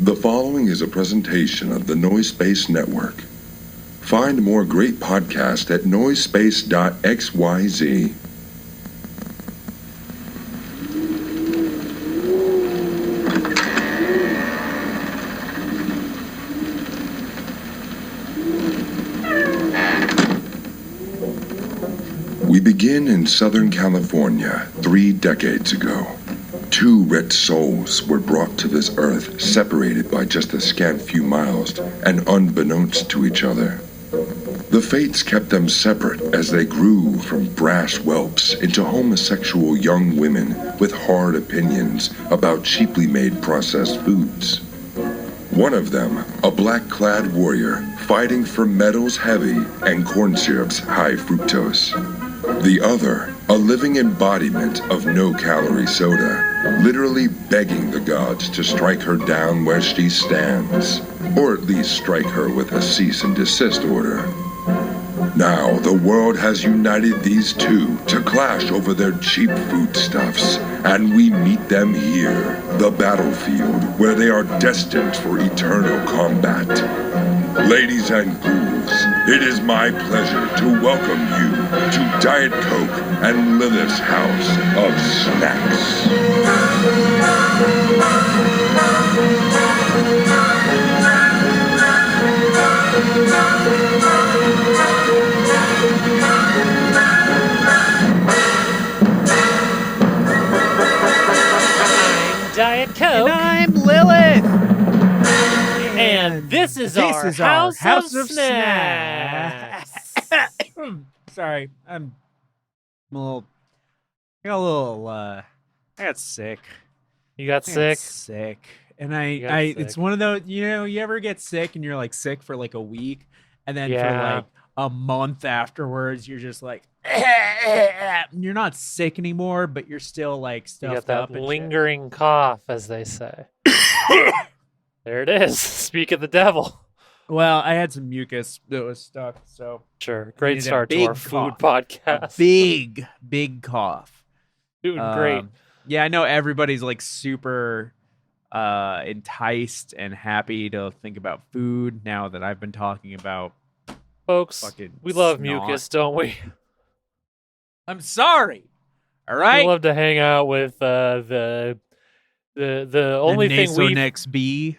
The following is a presentation of the Noise Space Network. Find more great podcasts at noisespace.xyz. We begin in Southern California 3 decades ago. 2 red souls were brought to this earth, separated by just a scant few miles and unbeknownst to each other. The fates kept them separate as they grew from brass whelps into homosexual young women with hard opinions about cheaply made processed foods. One of them, a black-clad warrior fighting for metals heavy and corn syrups high fructose. The other, a living embodiment of no-calorie soda, literally begging the gods to strike her down where she stands, or at least strike her with a cease and desist order. Now, the world has united these two to clash over their cheap foodstuffs, and we meet them here, the battlefield, where they are destined for eternal combat. Ladies and ghouls, it is my pleasure to welcome you to Jarett Coke and Lilith's House of Snax. Jarett Coke. And I'm Lilith. And this is our House of Snax. Sorry, I got sick. You got sick? Sick. And it's one of those, you ever get sick and you're like sick for like a week, and then for like a month afterwards, you're just like, you're not sick anymore, but you're still like stuffed up. You got that lingering cough, as they say. There it is. Speak of the devil. Well, I had some mucus that was stuck, so sure. Great start to our food podcast. Big cough. Doing great. Yeah, I know everybody's like super enticed and happy to think about food now that I've been talking about. Folks, we love mucus, don't we? I'm sorry. All right. We love to hang out with the only thing we next B.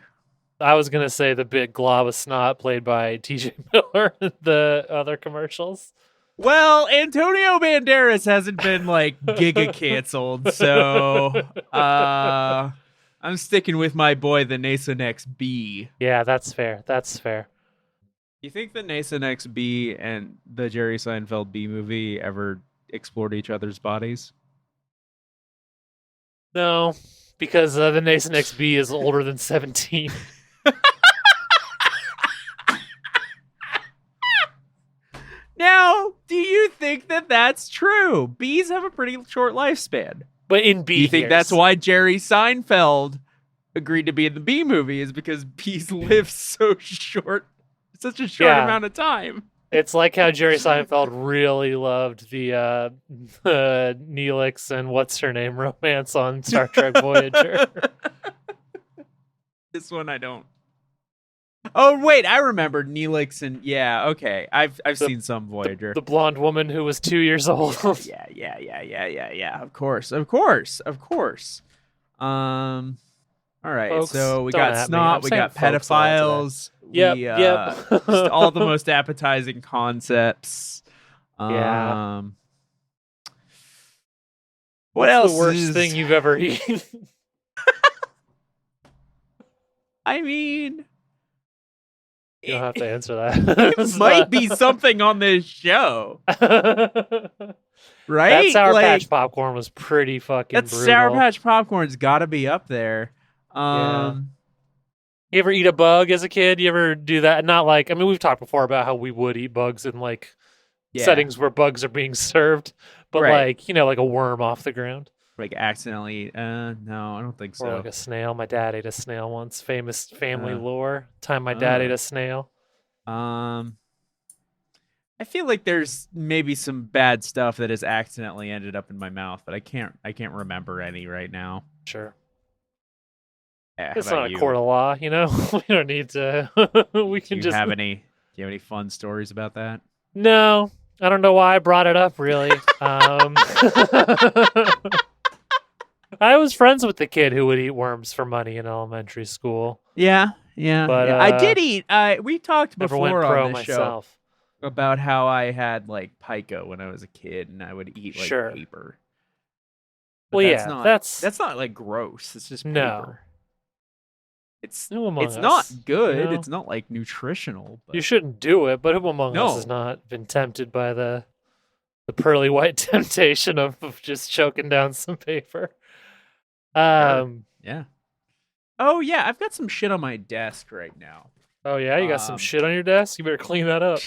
I was gonna say the big glob of snot played by T.J. Miller in the other commercials. Well, Antonio Banderas hasn't been like giga canceled, so I'm sticking with my boy, the Nasonex B. Yeah, that's fair. That's fair. You think the Nasonex B and the Jerry Seinfeld B movie ever explored each other's bodies? No, because the Nasonex B is older than 17. Now, do you think that that's true? Bees have a pretty short lifespan. But in bee Do you think years. that's why Jerry Seinfeld agreed to be in the Bee Movie, is because bees live such a short amount of time? It's like how Jerry Seinfeld really loved the Neelix and what's her name romance on Star Trek Voyager. This one I don't. Oh wait, I remember Neelix and okay. I've seen some Voyager. The blonde woman who was 2 years old. Yeah. Of course. All right, folks, so we got snot, we got pedophiles. Yep. Just all the most appetizing concepts. Yeah. What else? The worst thing you've ever eaten? I mean, you don't have to answer that. It might be something on this show. Right? That Sour Patch popcorn was pretty fucking brutal. Sour Patch popcorn's got to be up there. You ever eat a bug as a kid? You ever do that? Not like, I mean, we've talked before about how we would eat bugs in like settings where bugs are being served, but like a worm off the ground. Like accidentally, no, I don't think so. Or like a snail. My dad ate a snail once. Famous family lore. Time my dad ate a snail. I feel like there's maybe some bad stuff that has accidentally ended up in my mouth, but I can't remember any right now. Sure. It's not a court of law, you know. We don't need to. We can just. Do you have any fun stories about that? No, I don't know why I brought it up. Really, I was friends with the kid who would eat worms for money in elementary school. Yeah. But I did eat. We talked never before went pro on this myself. show about how I had like pica when I was a kid, and I would eat like paper. But that's not like gross. It's just paper. No. It's not good. You know? It's not like nutritional. But... You shouldn't do it, but who among us has not been tempted by the pearly white temptation of just choking down some paper? Yeah. Oh yeah, I've got some shit on my desk right now. Oh yeah, you got some shit on your desk? You better clean that up.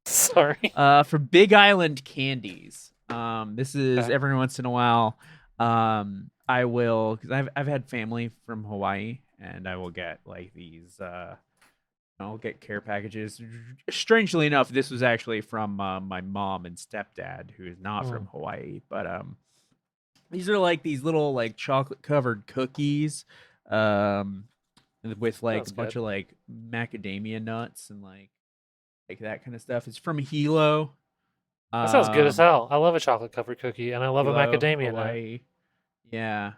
Sorry. For Big Island candies. This is every once in a while. I will, because I've had family from Hawaii, and I will get like these. I'll get care packages. Strangely enough, this was actually from my mom and stepdad, who is not from Hawaii. But these are like these little like chocolate covered cookies, with like a bunch of like macadamia nuts and like that kind of stuff. It's from Hilo. That sounds good as hell. I love a chocolate covered cookie, and I love a macadamia nut. Yeah.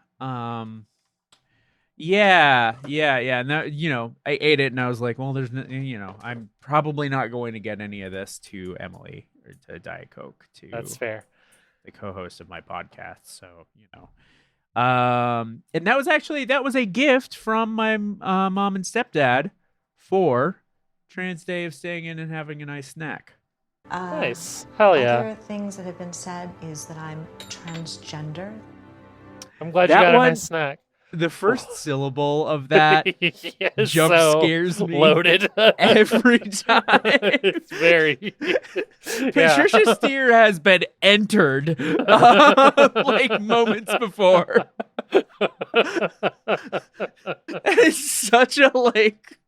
Yeah. Now, I ate it and I was like, well, there's no, I'm probably not going to get any of this to Emily or to Diet Coke, to That's fair. The co-host of my podcast. So, and that was a gift from my mom and stepdad for Trans Day of staying in and having a nice snack. Nice. Hell yeah. Other things that have been said is that I'm transgender. I'm glad you got a nice snack. The first syllable of that scares me. Loaded every time. It's very. Patricia Steer has been entered like moments before. It's such a like.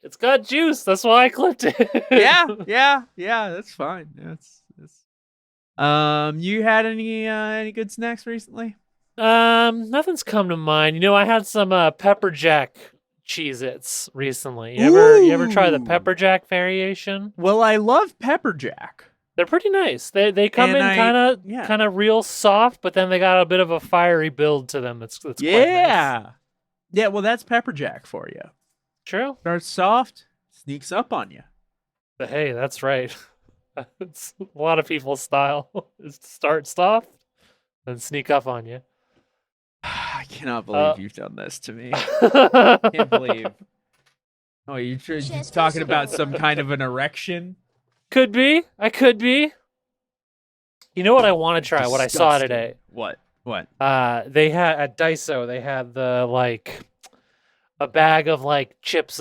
It's got juice. That's why I clipped it. Yeah. That's fine. That's. You had any good snacks recently? Nothing's come to mind. I had some pepper jack Cheez-Its recently. You ever try the pepper jack variation? Well, I love pepper jack. They're pretty nice. They come in kind of real soft, but then they got a bit of a fiery build to them. That's quite nice. Yeah. Well, that's pepper jack for you. True. Starts soft, sneaks up on you. But hey, that's right. It's a lot of people's style is to start soft and sneak up on you. I cannot believe you've done this to me. I can't believe. Oh, you're talking about some kind of an erection? Could be. I could be. You know what I want to try? Disgusting. What I saw today. What? They had at Daiso. They had a bag of like chipped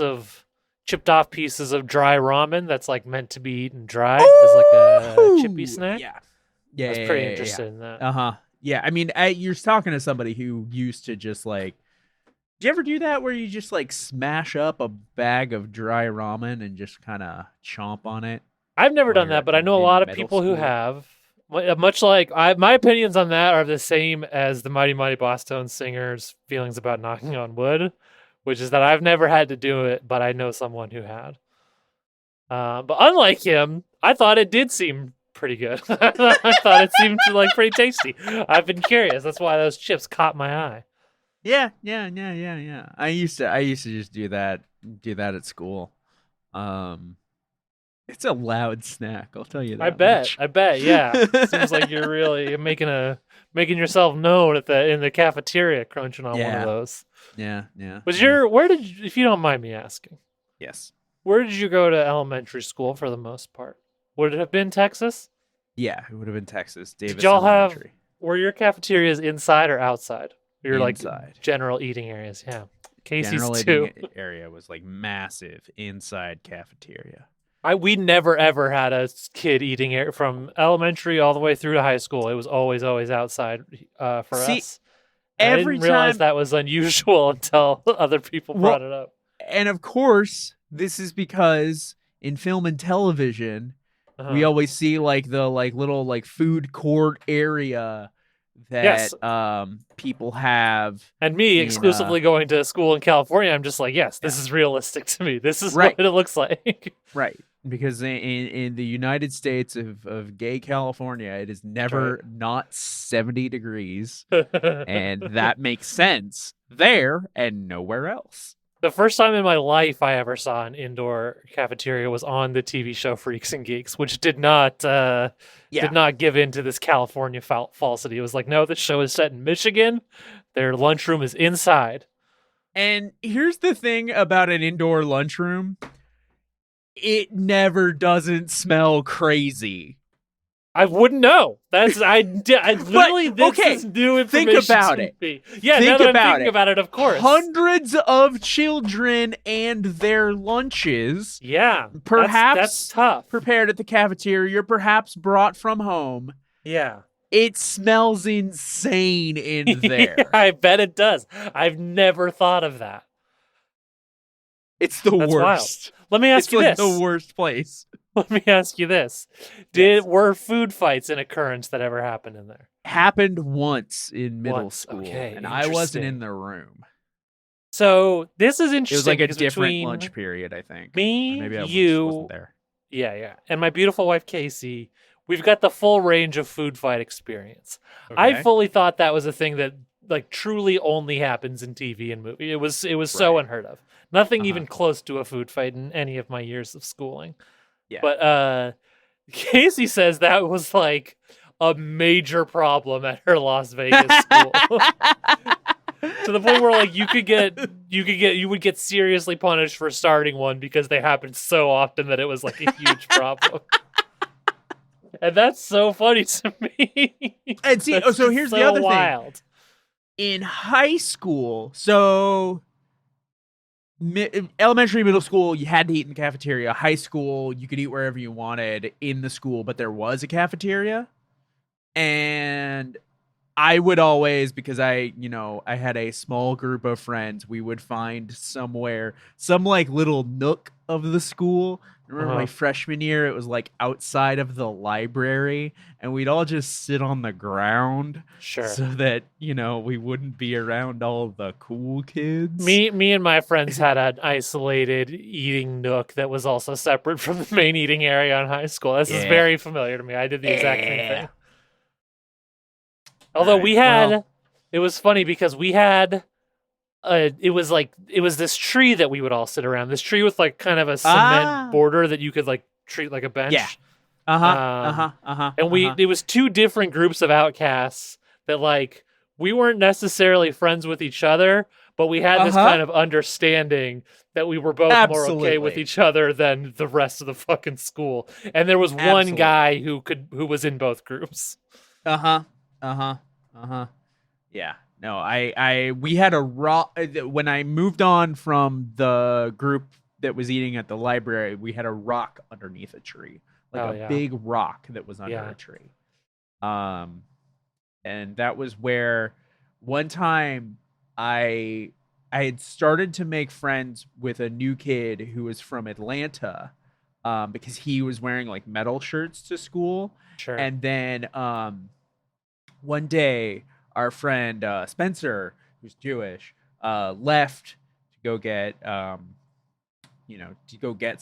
off pieces of dry ramen that's like meant to be eaten dry as like a chippy snack. Yeah. I was pretty interested in that. Yeah, I mean, you're talking to somebody who used to just like. Do you ever do that where you just like smash up a bag of dry ramen and just kind of chomp on it? I've never done that, but I know a lot of people who have. Much like my opinions on that are the same as the Mighty Mighty Bosstones singers' feelings about knocking on wood, which is that I've never had to do it, but I know someone who had. But unlike him, I thought it did seem pretty good. I thought it seemed like pretty tasty. I've been curious. That's why those chips caught my eye. Yeah. I used to just do that at school. It's a loud snack, I'll tell you that. I bet. Yeah. Seems like you're really making yourself known in the cafeteria, crunching on one of those. Yeah. If you don't mind me asking? Yes. Where did you go to elementary school for the most part? Would it have been Texas? Yeah, it would have been Texas. Davis Did y'all Elementary. Were your cafeterias inside or outside? Inside. Like general eating areas, yeah. Casey's general too. Eating area was like massive inside cafeteria. We never ever had a kid eating from elementary all the way through to high school. It was always outside for us. I didn't realize that was unusual until other people brought it up. And of course, this is because in film and television, we always see like the little like food court area that people have. And me exclusively going to school in California, I'm just like, yes, this is realistic to me. This is what it looks like. Right. Because in the United States of gay California, it is never not 70 degrees. And that makes sense there and nowhere else. The first time in my life I ever saw an indoor cafeteria was on the TV show Freaks and Geeks, which did not give in to this California falsity. It was like, no, this show is set in Michigan. Their lunchroom is inside. And here's the thing about an indoor lunchroom. It never doesn't smell crazy. I wouldn't know. I literally this is new information. Think about it. Yeah, now that I'm thinking about it, of course. Hundreds of children and their lunches. Yeah, perhaps that's tough. Prepared at the cafeteria, perhaps brought from home. Yeah. It smells insane in there. Yeah, I bet it does. I've never thought of that. It's the worst. Wild. Let me ask you this. It's the worst place. Let me ask you this. Were food fights an occurrence that ever happened in there? Happened once in middle school. Okay, and I wasn't in the room. So this is interesting. It was like a different lunch period, I think. Maybe you wasn't there. Yeah. And my beautiful wife, Casey, we've got the full range of food fight experience. Okay. I fully thought that was a thing that like truly only happens in TV and movie. It was so unheard of. Nothing even close to a food fight in any of my years of schooling. Yeah. But Casey says that was like a major problem at her Las Vegas school. To the point where like you would get seriously punished for starting one because they happened so often that it was like a huge problem. And that's so funny to me. And see, so here's the other thing. In high school, so elementary, middle school, you had to eat in the cafeteria. High school, you could eat wherever you wanted in the school, but there was a cafeteria. And I would always, because I had a small group of friends, we would find some like little nook of the school. I remember my freshman year, it was like outside of the library, and we'd all just sit on the ground. Sure. So that, we wouldn't be around all the cool kids. Me and my friends had an isolated eating nook that was also separate from the main eating area in high school. This is very familiar to me. I did the exact same thing. Although it was funny because we had, it was this tree that we would all sit around. This tree with like kind of a cement border that you could like treat like a bench. Yeah. And it was two different groups of outcasts that like we weren't necessarily friends with each other, but we had this kind of understanding that we were both more okay with each other than the rest of the fucking school. And there was one guy who was in both groups. Yeah. No, we had a rock when I moved on from the group that was eating at the library. We had a rock underneath a tree, like big rock that was under a tree. And that was where one time I had started to make friends with a new kid who was from Atlanta, because he was wearing like metal shirts to school. Sure. And then one day, our friend Spencer, who's Jewish, left to go get,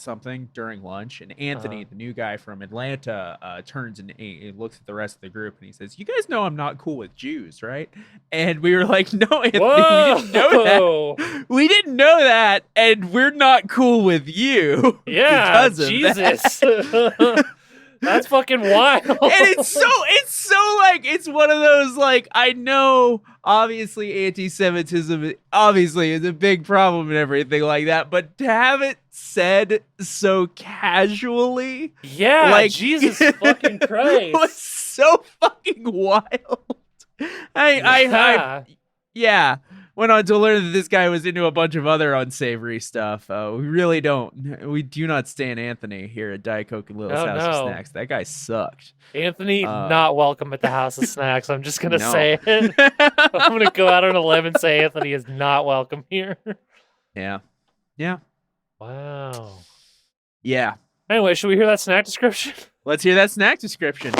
something during lunch. And Anthony, the new guy from Atlanta, turns and he looks at the rest of the group and he says, "You guys know I'm not cool with Jews, right?" And we were like, "No, Anthony, we didn't know that. We didn't know that, and we're not cool with you." Yeah, Jesus. That's fucking wild. And it's so like, it's one of those, like, I know obviously anti-Semitism obviously is a big problem and everything like that, but to have it said so casually, like, Jesus fucking Christ, was so fucking wild. I went on to learn that this guy was into a bunch of other unsavory stuff. We do not stand Anthony here at Diet Coke and Lilith's House of Snacks. That guy sucked. Anthony, not welcome at the House of Snacks. I'm just going to say it. I'm going to go out on a limb and say Anthony is not welcome here. Yeah. Wow. Yeah. Anyway, should we hear that snack description? Let's hear that snack description.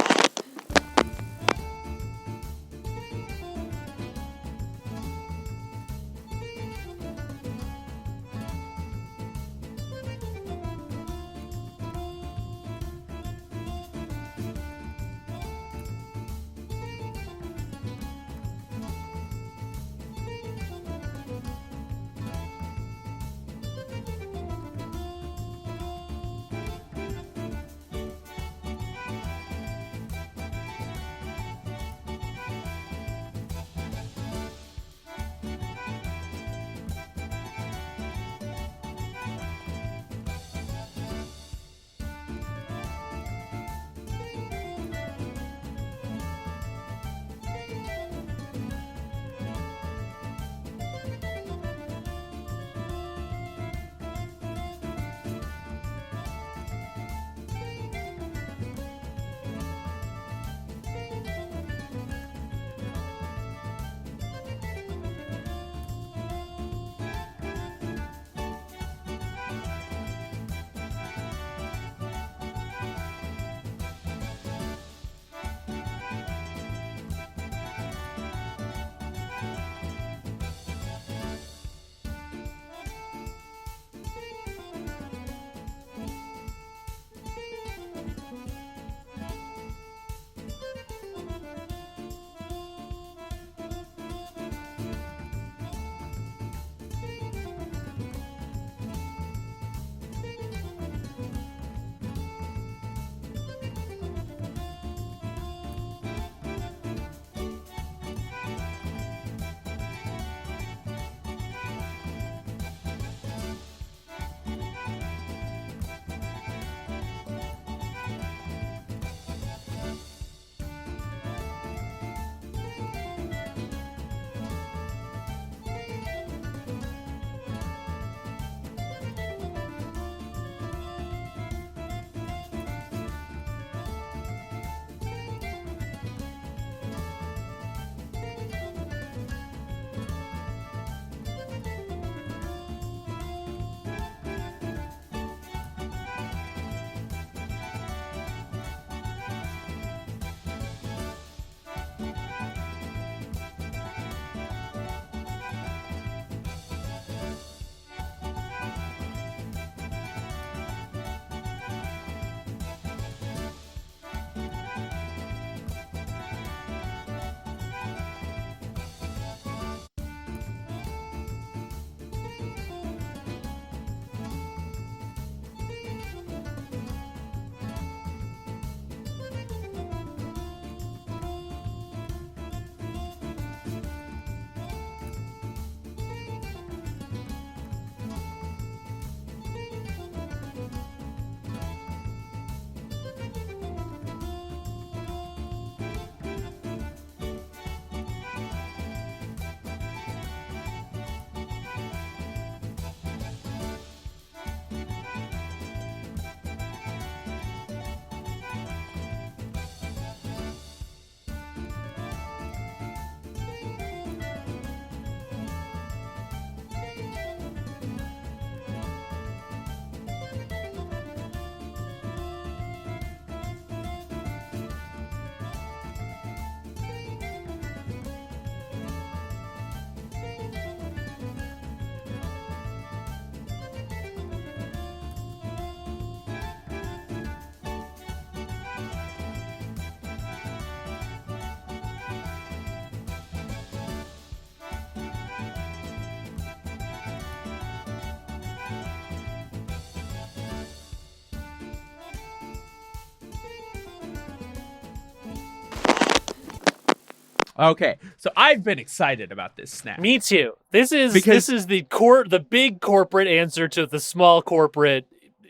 Okay, so I've been excited about this snack. Me too. This is the big corporate answer to the small corporate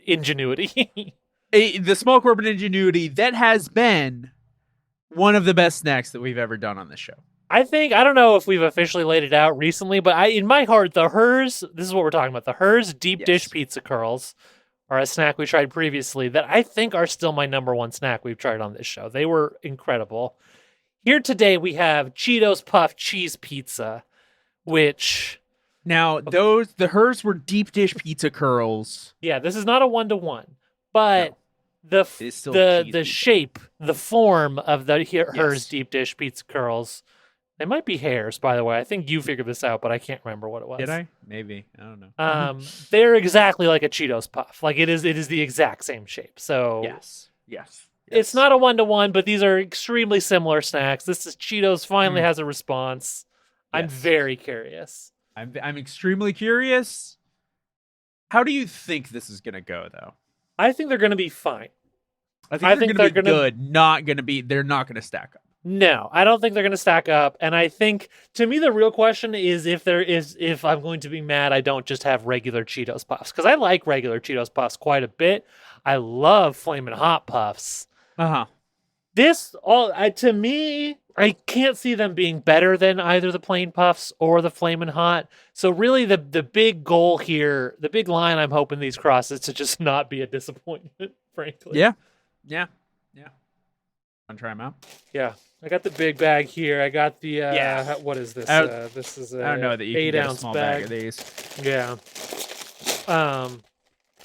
ingenuity. The small corporate ingenuity that has been one of the best snacks that we've ever done on this show. I don't know if we've officially laid it out recently, but in my heart, the Hers, this is what we're talking about, the Hers deep dish pizza curls are a snack we tried previously that I think are still my number one snack we've tried on this show. They were incredible. Here today we have Cheetos Puff Cheese Pizza, which... Now, the Hers were deep dish pizza curls. Yeah, this is not a 1-to-1. but the pizza. shape, the form of hers deep dish pizza curls, they might be hairs, by the way. I think you figured this out, but I can't remember what it was. Did I? Maybe. I don't know. They're exactly like a Cheetos Puff. Like it is the exact same shape. So Yes. It's not a 1-to-1, but these are extremely similar snacks. This is Cheetos finally has a response. I'm very curious. I'm extremely curious. How do you think this is going to go, though? I think they're going to be fine. I think they're going to be good. They're not going to stack up. No, I don't think they're going to stack up. And I think, to me, the real question is if I'm going to be mad I don't just have regular Cheetos Puffs. Because I like regular Cheetos Puffs quite a bit. I love Flamin' Hot Puffs. Uh-huh. To me, I can't see them being better than either the plain Puffs or the Flamin' Hot. So really the big goal here, the big line I'm hoping these cross is to just not be a disappointment, frankly. Yeah. Want to try them out? Yeah. I got the big bag here. I got the, what is this? This is a I don't know that you 8 can get ounce a small bag of these. Yeah.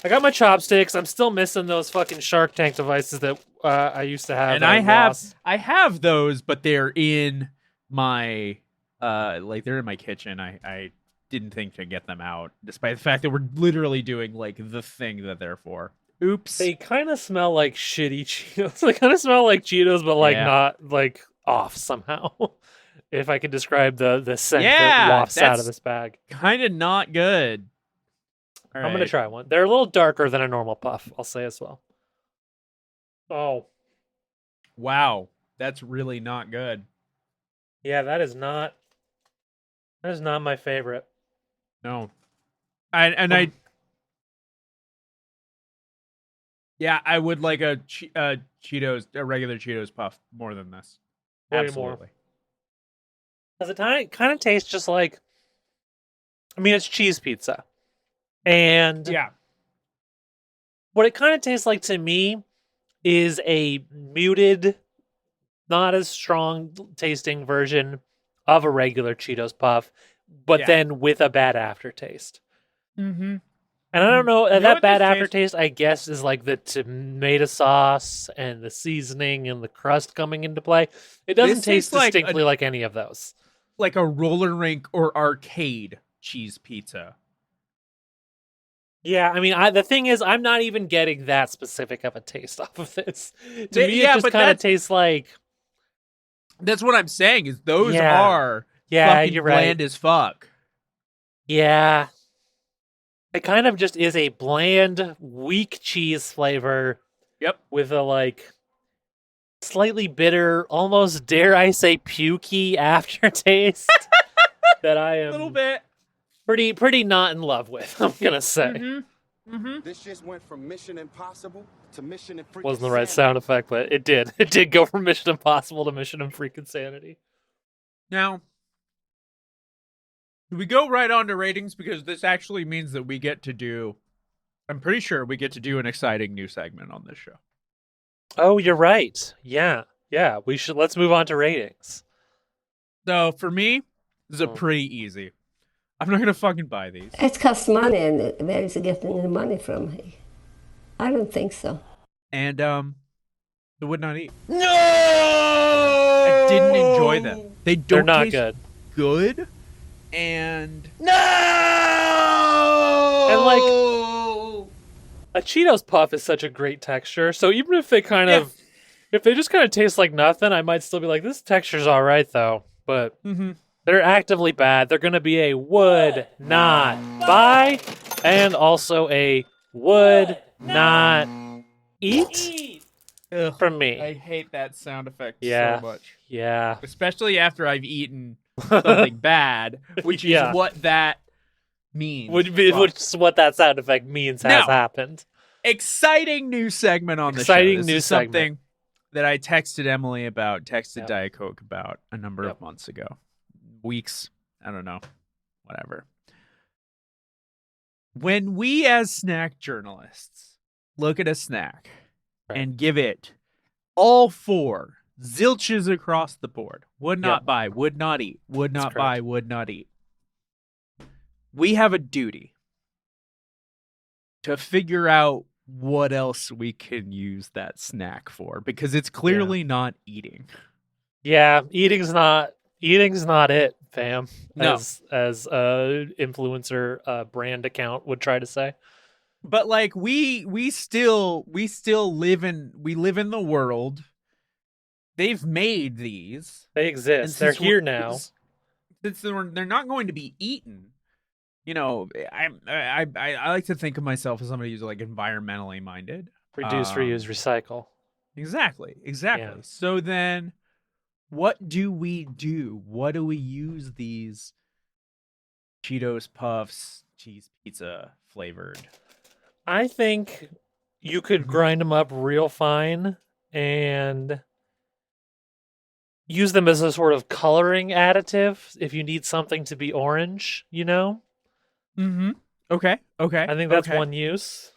I got my chopsticks. I'm still missing those fucking Shark Tank devices that I used to have. And I have those, but they're in my they're in my kitchen. I didn't think to get them out, despite the fact that we're literally doing like the thing that they're for. Oops. They kind of smell like shitty Cheetos. They kind of smell like Cheetos, but like not like off somehow. If I could describe the scent that wafts out of this bag. Kind of not good. All right. I'm going to try one. They're a little darker than a normal puff, I'll say as well. Oh. Wow. That's really not good. Yeah, that is not my favorite. No. I would like a regular Cheetos Puff more than this. Way Absolutely. Because it kind of tastes just like, it's cheese pizza. And what it kind of tastes like to me is a muted, not as strong tasting version of a regular Cheetos Puff, but then with a bad aftertaste. Mm-hmm. And I don't know, that bad aftertaste, I guess, is like the tomato sauce and the seasoning and the crust coming into play. It doesn't taste distinctly like any of those. Like a roller rink or arcade cheese pizza. Yeah, the thing is, I'm not even getting that specific of a taste off of this. To me, it just kind of tastes like... That's what I'm saying, is those are fucking you're bland as fuck. Yeah. It kind of just is a bland, weak cheese flavor. Yep. With a, slightly bitter, almost, dare I say, pukey aftertaste that I am... A little bit. Pretty not in love with, I'm gonna say. Mm-hmm. This just went from Mission Impossible to Mission and Freaking Wasn't the right sound effect, but it did. It did go from Mission Impossible to Mission and Freaking Sanity. Now, do we go right on to ratings? Because this actually means that we get to do... I'm pretty sure we get to do an exciting new segment on this show. Oh, you're right. Yeah. Let's move on to ratings. So, for me, this is pretty easy. I'm not going to fucking buy these. It costs money, and where is he getting the money from? I don't think so. And, I would not eat. No! I didn't enjoy them. They're not taste good. And... No! And, a Cheetos Puff is such a great texture, so even if they if they just kind of taste like nothing, I might still be like, this texture's all right, though. But... Mm-hmm. They're actively bad. They're going to be a would not buy and also a would not eat from me. I hate that sound effect so much. Yeah. Especially after I've eaten something bad, which is what that means. Which is what that sound effect means has happened. Exciting new segment on the show. This is something that I texted Emily about, Diet Coke about a number of months ago. Weeks, I don't know, whatever. When we as snack journalists look at a snack and give it all 4 zilches across the board, would not buy, would not eat, would not buy, would not eat, we have a duty to figure out what else we can use that snack for, because it's clearly not eating. Yeah, eating's not it, fam. No. As influencer brand account would try to say. But like we still live in the world. They've made these. They exist. They're here now. Since they're not going to be eaten. You know, I like to think of myself as somebody who's like environmentally minded. Reduce, reuse, recycle. Exactly. Yeah. So then, what do we do? What do we use these Cheetos Puffs, cheese pizza flavored? I think you could grind them up real fine and use them as a sort of coloring additive if you need something to be orange, you know? Mm-hmm. Okay. I think that's one use.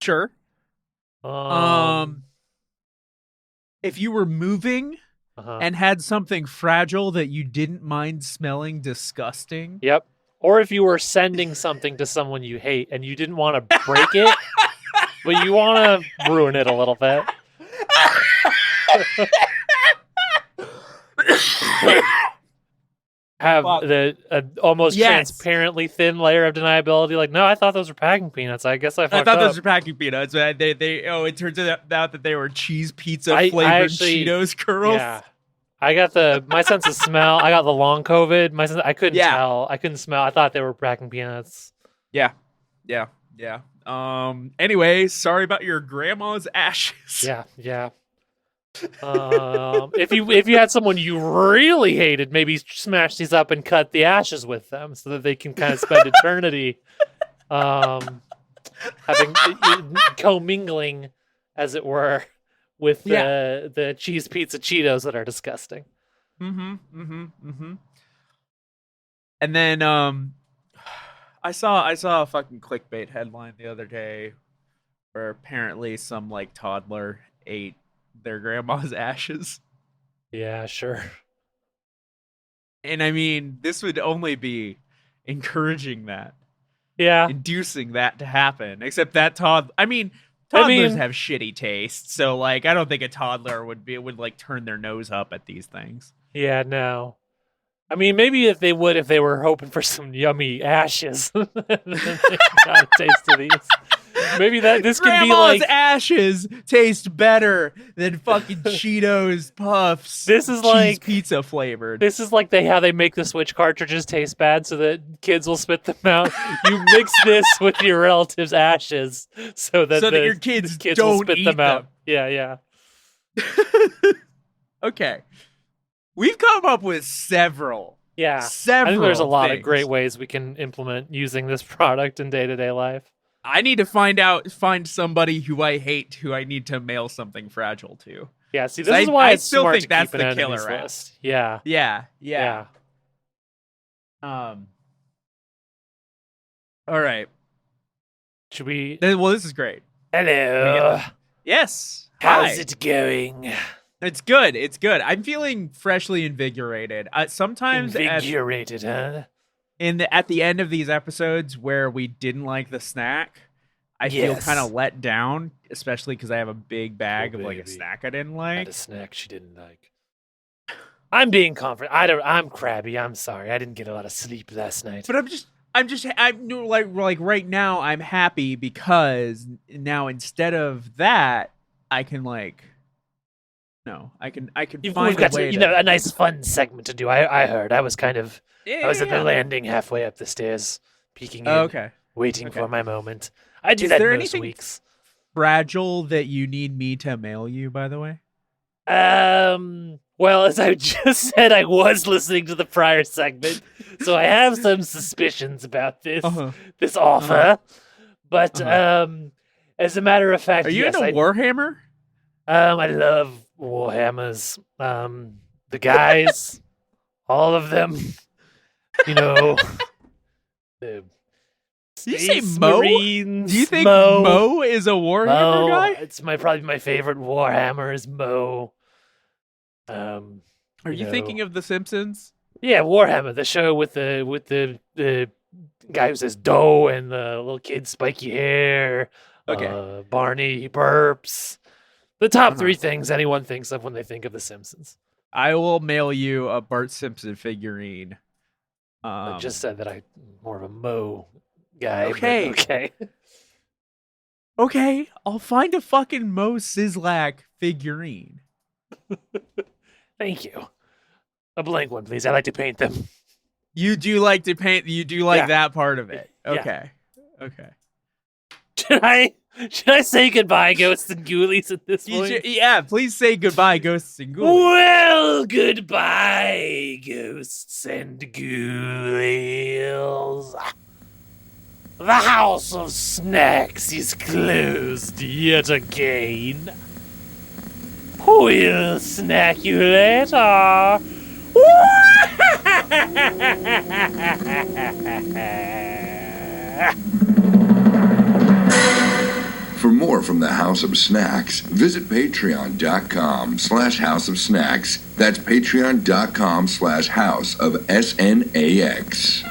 Sure. If you were moving and had something fragile that you didn't mind smelling disgusting. Yep. Or if you were sending something to someone you hate and you didn't want to break it, but you want to ruin it a little bit. Have the almost transparently thin layer of deniability. Like, no, I thought those were packing peanuts. I guess I fucked up. Those were packing peanuts. It turns out that they were cheese pizza flavored Cheetos curls. Yeah. I got my sense of smell. I got the long COVID. I couldn't tell. I couldn't smell. I thought they were packing peanuts. Yeah. Anyway, sorry about your grandma's ashes. Yeah. If you had someone you really hated, maybe smash these up and cut the ashes with them so that they can kind of spend eternity having commingling, as it were, with the cheese pizza Cheetos that are disgusting. And then I saw a fucking clickbait headline the other day where apparently some like toddler ate their grandma's ashes. Yeah, sure. And I mean, this would only be encouraging that. Yeah. Inducing that to happen. Except that toddlers have shitty taste. So like I don't think a toddler would like turn their nose up at these things. Yeah, no. I mean, maybe if they were hoping for some yummy ashes, then they got a taste of these. Maybe this could be like ashes taste better than fucking Cheetos Puffs. This is cheese like pizza flavored. This is like how they make the Switch cartridges taste bad so that kids will spit them out. You mix this with your relatives' ashes so that your kids don't will spit eat them out. Yeah. Okay. We've come up with several. I think there's a lot of great ways we can implement using this product in day-to-day life. I need to find somebody who I hate who I need to mail something fragile to. Yeah, see, this is why I still smart think to that's keep the an killer enemies app. list. Yeah. All right. Should we? Well, this is great. Hello. Yes. How's it going? It's good. I'm feeling freshly invigorated. Sometimes invigorated, huh? At the end of these episodes where we didn't like the snack, I feel kind of let down, especially because I have a big bag of like a snack I didn't like. Had a snack she didn't like. I'm being confident. I'm crabby. I'm sorry. I didn't get a lot of sleep last night. But I'm like right now I'm happy because now instead of that I can like. No, I can find a way a nice fun segment to do. I heard. I was kind of I was at the landing halfway up the stairs, peeking in, waiting for my moment. I do that most weeks. Fragile that you need me to mail you, by the way? Well, as I just said, I was listening to the prior segment, so I have some suspicions about this offer. But as a matter of fact, are you into Warhammer? I love Warhammers. The guys, all of them. You know, the Did you say Mo? Marines, do you think Mo is a Warhammer guy? It's probably my favorite Warhammer is Mo. Are you thinking of The Simpsons? Yeah, Warhammer, the show with the guy who says "dough" and the little kid spiky hair. Okay. Barney burps. The top 3 things anyone thinks of when they think of The Simpsons. I will mail you a Bart Simpson figurine. I just said that I'm more of a Moe guy. Okay. Okay. Okay, I'll find a fucking Moe Sislak figurine. Thank you. A blank one, please. I like to paint them. You do like to paint. You do like that part of it. Okay. Yeah. Okay. Should I say goodbye, Ghosts and Ghoulies, at this point? Yeah, please say goodbye, Ghosts and Ghoulies. Well, goodbye, Ghosts and Ghoulies. The House of Snax is closed yet again. We'll snack you later. For more from the House of Snax, visit patreon.com/House of Snax. That's patreon.com/House of SNAX.